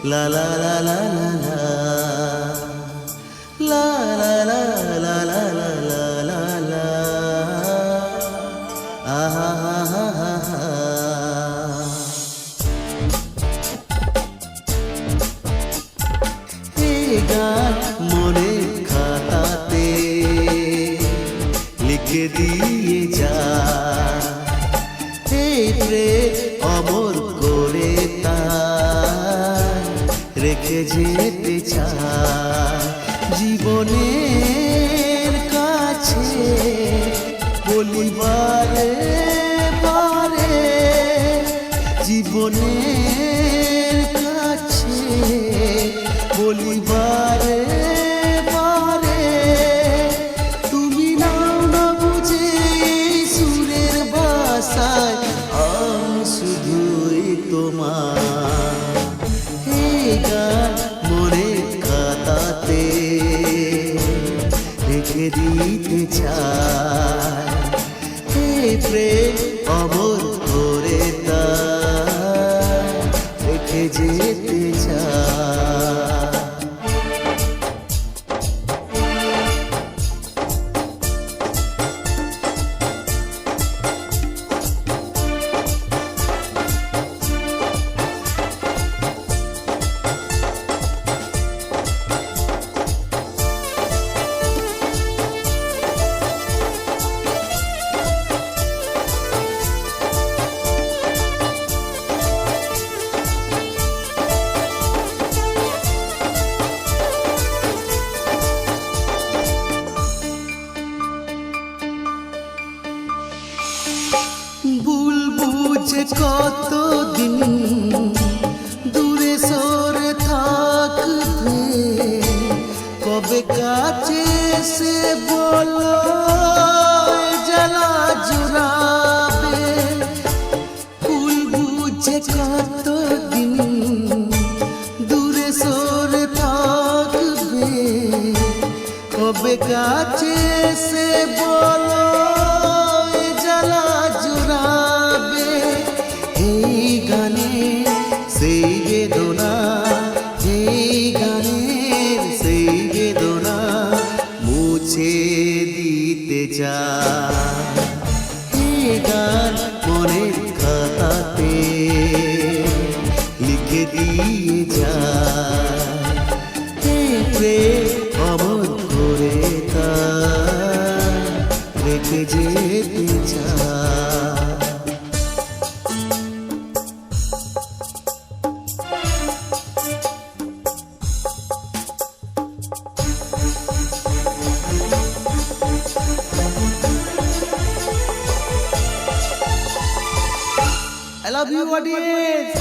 লা লা লা লা লা লা লা লা লা লা লা লা লা আহা হা হা হা। এই গান মনের খাতাতে লিখে দিয়ে যা, এই প্রেম অমর করে তা রেখে যেতে চায় জীবনের কাছে বলিবারে বারে, জীবনের কাছে বলিবারে বারে। তুমি নাও না বুঝে সুরের ভাষায়, আমি শুধুই তোমার। এই গান মনের খাতাতে রেখে দিতে চায়, এই প্রেম অমর করে তা রেখে যেতে চায়। ভুল বুঝে কতদিন দূরে সরে থাকবে, কবে কাছে সে বলো জ্বালা জুড়াবে। ভুল বুঝে কতদিন দূরে সরে থাকবে, কবে কাছে সে বলো জ্বালা জুড়াবে। এই গানে সেই বেদনা, এই গানের সেই বেদনা মুছে দিতে চায়। এই গান মনের খাতাতে লিখে দিয়ে যায়, এই প্রেম অমর করে তা রেখে যেতে চায়। I love you, audience.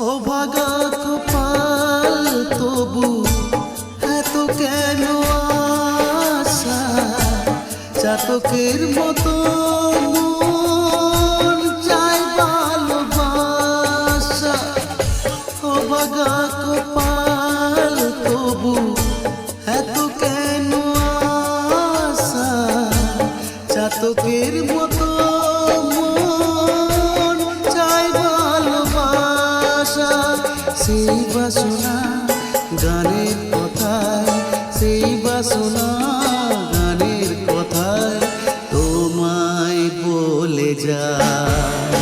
ও ভাগা কপাল তবু এত কেন আশা, চাতকের মতো মন চাই ভালোবাসা। ও ভাগা কপাল তবু এত কেন আশা, চাতকের মতো মন চাই ভালোবাসা। সেই বাসনা গানের কথায়, সেই বাসনা গানের কথায় তোমায় বলে যায়।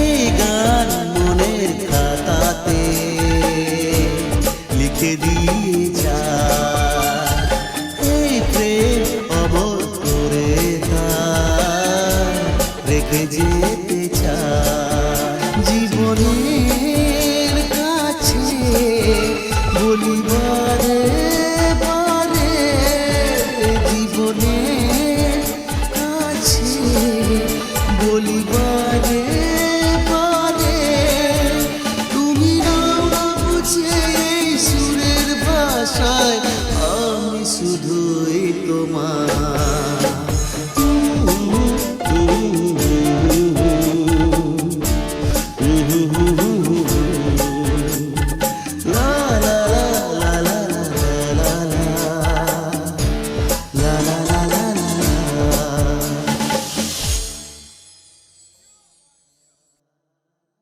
এই গান মনের খাতাতে লিখে দিয়ে যায়, এই প্রেম অমর করে তা রেখে যেতে চায় জীবনের কাছে বলিবারে বারে। জীবনের কাছে বলিবারে বারে, তুমি নাও না বুঝে সুরের ভাষায়,